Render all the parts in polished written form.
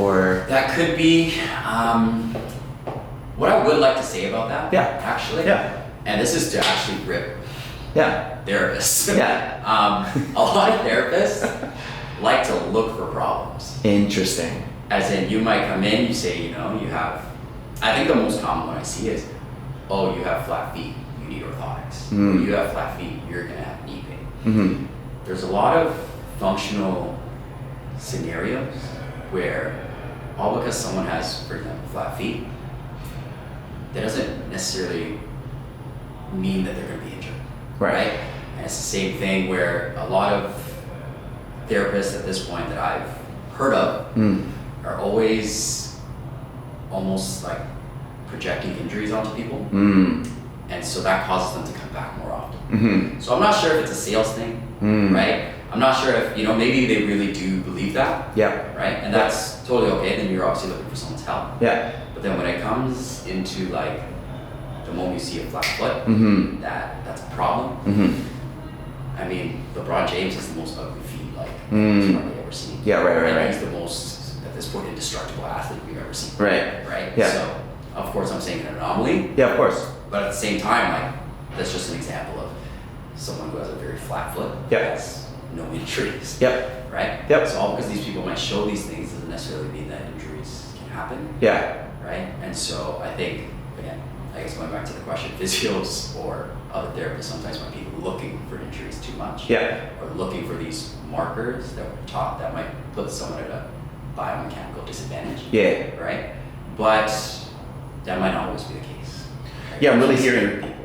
or? That could be. What I would like to say about that, actually, and this is to actually rip therapists. A lot of therapists like to look for problems. Interesting. As in, you might come in, you say, you have, I think the most common one I see is, oh, you have flat feet, you need orthotics. Or you have flat feet, you're gonna have knee pain. There's a lot of functional scenarios where all because someone has, for example, flat feet, that doesn't necessarily mean that they're going to be injured, right? And it's the same thing where a lot of therapists at this point that I've heard of are always almost like projecting injuries onto people, and so that causes them to come back more often. So I'm not sure if it's a sales thing, right? I'm not sure if, maybe they really do believe that, right? And that's totally okay, then you're obviously looking for someone's help. But then when it comes into like, the moment you see a flat foot, that's a problem. I mean, LeBron James has the most ugly feet like he's probably ever seen. And he's the most, at this point, indestructible athlete we've ever seen. Right? So, of course, I'm saying an anomaly. Of course. But at the same time, like, that's just an example of someone who has a very flat foot. Has no injuries. Right? So all because these people might show these things doesn't necessarily mean that injuries can happen. Right? And so I think, again, I guess going back to the question, physios or other therapists sometimes might be looking for injuries too much. Or looking for these markers that we're taught that might put someone at a biomechanical disadvantage. Right? But that might not always be the case. I'm really hearing people.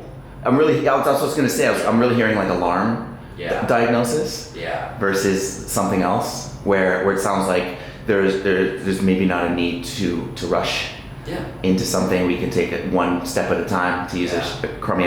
That's what I was going to say. I'm really hearing like alarm diagnosis versus something else where it sounds like there's maybe not a need to rush into something. We can take it one step at a time, to use a crummy